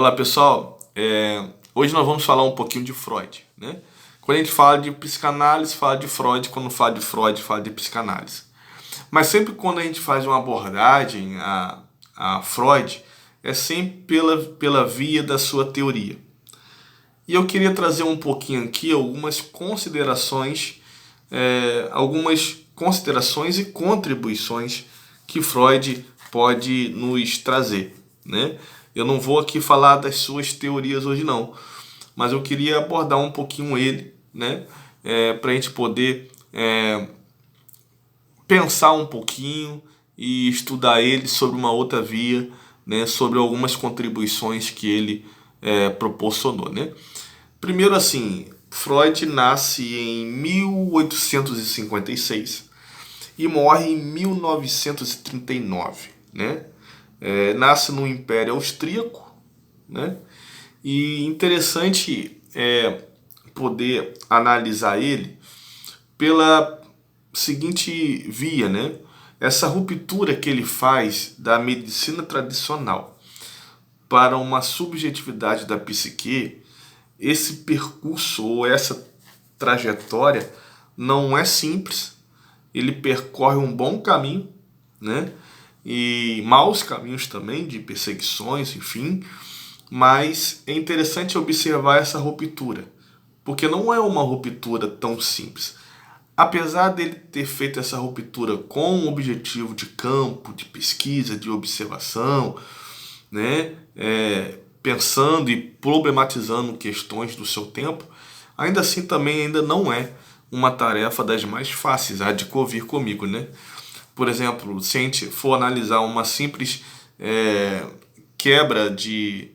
Olá pessoal, hoje nós vamos falar um pouquinho de Freud, né? Quando a gente fala de psicanálise, fala de Freud, quando fala de Freud, fala de psicanálise. Mas sempre quando a gente faz uma abordagem a Freud, é sempre pela via da sua teoria. E eu queria trazer um pouquinho aqui algumas considerações e contribuições que Freud pode nos trazer, né? Eu não vou aqui falar das suas teorias hoje não, mas eu queria abordar um pouquinho ele, né? Para a gente poder pensar um pouquinho e estudar ele sobre uma outra via, né? Sobre algumas contribuições que ele proporcionou, né? Primeiro assim, Freud nasce em 1856 e morre em 1939, né? Nasce no Império Austríaco, né? E interessante poder analisar ele pela seguinte via, né? Essa ruptura que ele faz da medicina tradicional para uma subjetividade da psique, esse percurso ou essa trajetória não é simples. Ele percorre um bom caminho, né? E maus caminhos também, de perseguições, enfim. Mas é interessante observar essa ruptura, porque não é uma ruptura tão simples. Apesar dele ter feito essa ruptura com um objetivo de campo, de pesquisa, de observação, né, pensando e problematizando questões do seu tempo, ainda assim também ainda não é uma tarefa das mais fáceis, há de convir comigo, né? Por exemplo, se a gente for analisar uma simples quebra de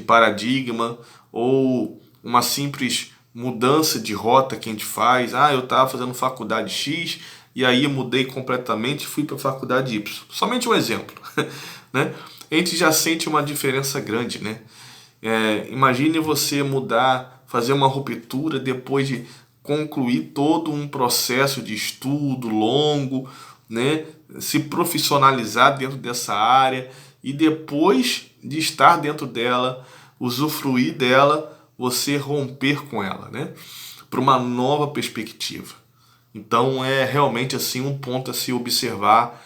paradigma ou uma simples mudança de rota que a gente faz. Eu estava fazendo faculdade X e aí eu mudei completamente e fui para a faculdade Y. Somente um exemplo, né? A gente já sente uma diferença grande, né? Imagine você mudar, fazer uma ruptura depois de concluir todo um processo de estudo longo, né? Se profissionalizar dentro dessa área e depois de estar dentro dela, usufruir dela, você romper com ela, né? Para uma nova perspectiva. Então é realmente assim um ponto a se observar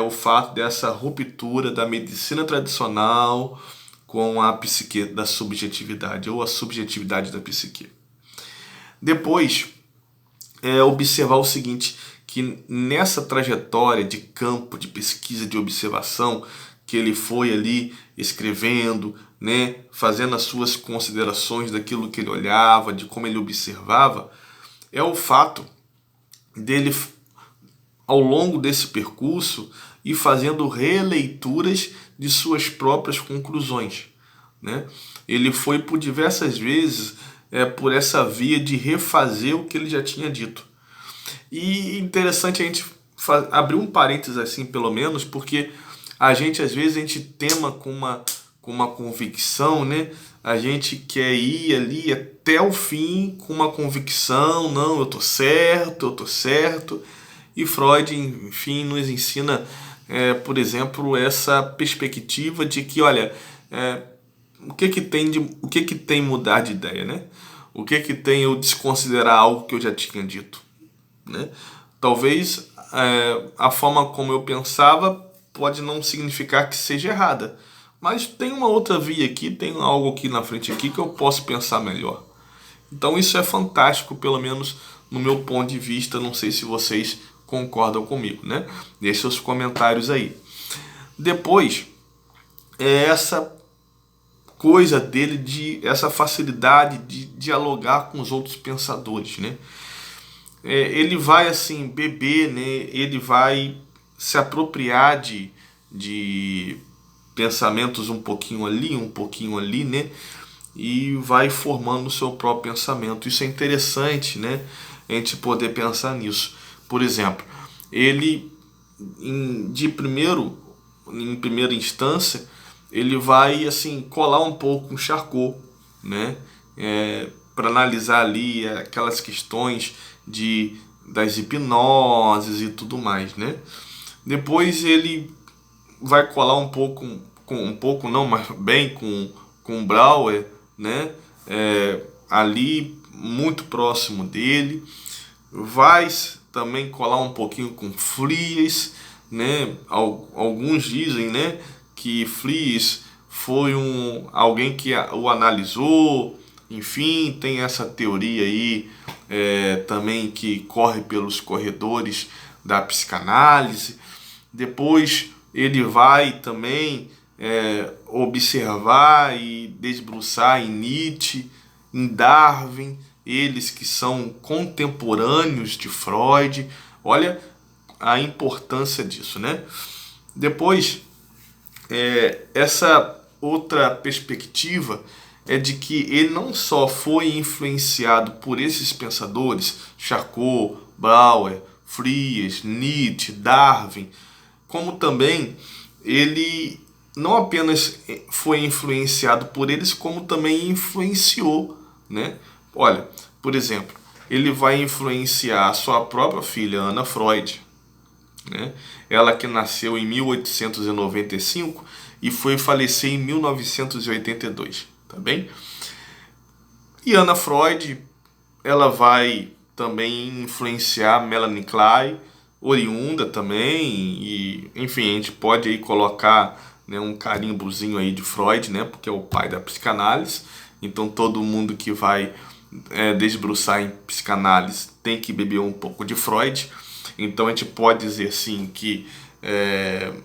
o fato dessa ruptura da medicina tradicional com a psique da subjetividade ou a subjetividade da psique. Depois observar o seguinte, que nessa trajetória de campo, de pesquisa, de observação, que ele foi ali escrevendo, né, fazendo as suas considerações daquilo que ele olhava, de como ele observava, é o fato dele, ao longo desse percurso, ir fazendo releituras de suas próprias conclusões, né? Ele foi por diversas vezes por essa via de refazer o que ele já tinha dito. E interessante a gente abrir um parênteses assim, pelo menos, porque a gente às vezes a gente tema com uma convicção, né? A gente quer ir ali até o fim com uma convicção, não, eu tô certo, eu tô certo. E Freud, enfim, nos ensina, por exemplo, essa perspectiva de que, olha, o que tem mudar de ideia, né? O que tem eu desconsiderar algo que eu já tinha dito, né? Talvez a forma como eu pensava pode não significar que seja errada, mas tem uma outra via aqui, tem algo aqui na frente aqui que eu posso pensar melhor. Então isso é fantástico, pelo menos no meu ponto de vista. Não sei se vocês concordam comigo, né? Deixe seus comentários aí. Depois, essa coisa dele, essa facilidade de dialogar com os outros pensadores, né? Ele vai assim beber, né? Ele vai se apropriar de pensamentos um pouquinho ali, né? E vai formando o seu próprio pensamento. Isso é interessante, né? A gente poder pensar nisso. Por exemplo, ele em primeira instância, ele vai assim colar um pouco com Charcot, né? Para analisar ali aquelas questões das hipnoses e tudo mais, né? Depois ele vai colar um pouco com um pouco não, mas bem com Brouwer, né? Ali muito próximo dele. Vai também colar um pouquinho com Flies, né? Alguns dizem, né, que Flies foi alguém que o analisou. Enfim, tem essa teoria aí também que corre pelos corredores da psicanálise. Depois ele vai também observar e desbruçar em Nietzsche, em Darwin, eles que são contemporâneos de Freud. Olha a importância disso, né? Depois, essa outra perspectiva é de que ele não só foi influenciado por esses pensadores, Charcot, Brouwer, Frias, Nietzsche, Darwin, como também ele não apenas foi influenciado por eles, como também influenciou, né? Olha, por exemplo, ele vai influenciar a sua própria filha, Ana Freud, né? Ela que nasceu em 1895 e foi falecer em 1982, tá bem? E Ana Freud, ela vai também influenciar Melanie Klein, oriunda também, e enfim, a gente pode aí colocar, né, um carimbozinho aí de Freud, né, porque é o pai da psicanálise. Então todo mundo que vai desbruçar em psicanálise tem que beber um pouco de Freud. Então a gente pode dizer assim que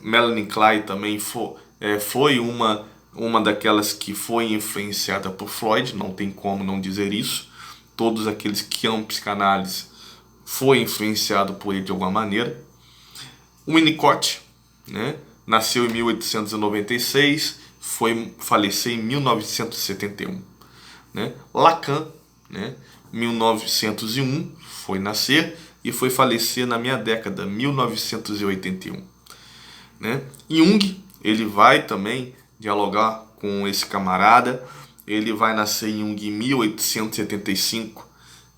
Melanie Klein também foi uma daquelas que foi influenciada por Freud, não tem como não dizer isso. Todos aqueles que amam psicanálise foi influenciado por ele de alguma maneira. O Winnicott, né, nasceu em 1896, foi falecer em 1971. Né? Lacan, né, 1901, foi nascer e foi falecer na minha década, 1981. Né? Jung, ele vai também dialogar com esse camarada. Ele vai nascer em Jung em 1875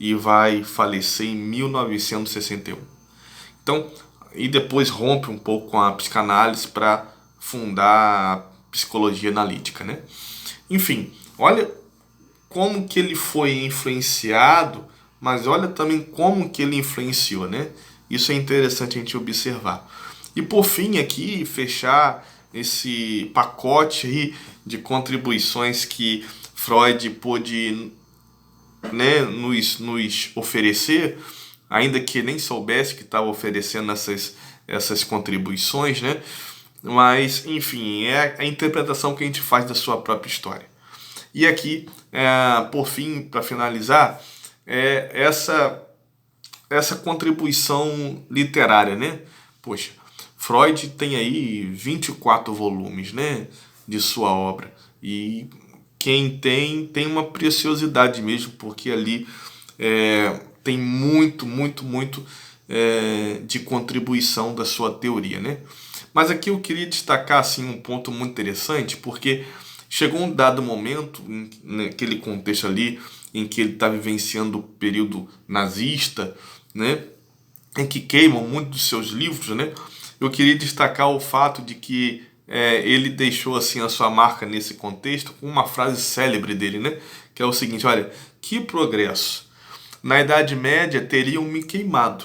e vai falecer em 1961. Então, e depois rompe um pouco com a psicanálise para fundar a psicologia analítica, né? Enfim, olha como que ele foi influenciado, mas olha também como que ele influenciou, né? Isso é interessante a gente observar. E por fim aqui, fechar esse pacote aí de contribuições que Freud pôde, né, nos oferecer, ainda que nem soubesse que estava oferecendo essas contribuições, né? Mas, enfim, é a interpretação que a gente faz da sua própria história. E aqui, por fim, para finalizar, essa contribuição literária, né? Poxa, Freud tem aí 24 volumes, né, de sua obra. E quem tem uma preciosidade mesmo, porque ali tem muito, muito, muito de contribuição da sua teoria, né? Mas aqui eu queria destacar assim, um ponto muito interessante, porque chegou um dado momento, naquele contexto ali, em que ele está vivenciando o período nazista, né, em que queimam muitos dos seus livros, né? Eu queria destacar o fato de que ele deixou assim a sua marca nesse contexto com uma frase célebre dele, né? Que é o seguinte: olha, que progresso! Na Idade Média teriam me queimado.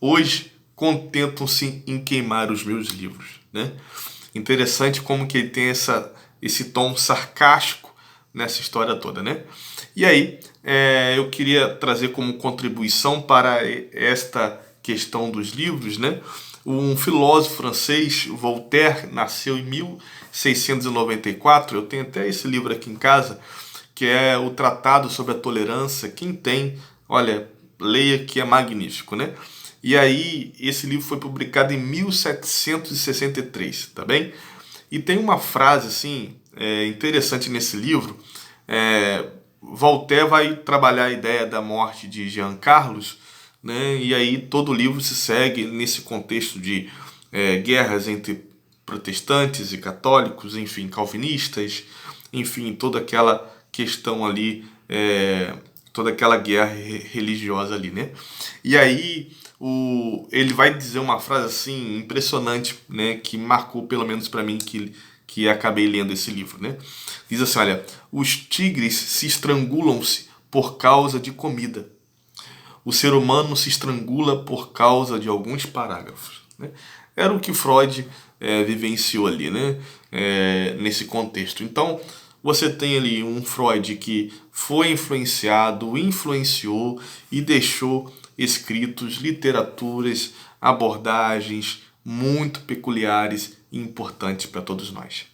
Hoje contentam-se em queimar os meus livros, né? Interessante como que ele tem esse tom sarcástico nessa história toda, né? E aí, eu queria trazer como contribuição para esta questão dos livros, né? Um filósofo francês, Voltaire, nasceu em 1694. Eu tenho até esse livro aqui em casa, que é o Tratado sobre a Tolerância. Quem tem, olha, leia, que é magnífico, né? E aí, esse livro foi publicado em 1763, tá bem? E tem uma frase, assim, interessante nesse livro. Voltaire vai trabalhar a ideia da morte de Jean Carlos, né? E aí todo o livro se segue nesse contexto de guerras entre protestantes e católicos, enfim, calvinistas, enfim, toda aquela questão ali, toda aquela guerra religiosa ali, né? E aí ele vai dizer uma frase assim impressionante, né, que marcou pelo menos para mim, que que acabei lendo esse livro, né? Diz assim, olha, os tigres se estrangulam-se por causa de comida. O ser humano se estrangula por causa de alguns parágrafos, né? Era o que Freud vivenciou ali, né? Nesse contexto. Então, você tem ali um Freud que foi influenciado, influenciou e deixou escritos, literaturas, abordagens muito peculiares e importantes para todos nós.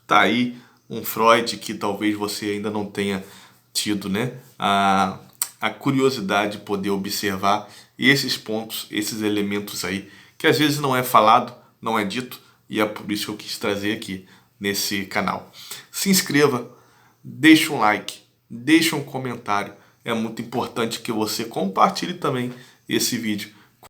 Tá aí um Freud que talvez você ainda não tenha tido, né, a curiosidade de poder observar esses pontos, esses elementos aí, que às vezes não é falado, não é dito, e é por isso que eu quis trazer aqui nesse canal. Se inscreva, deixe um like, deixe um comentário. É muito importante que você compartilhe também esse vídeo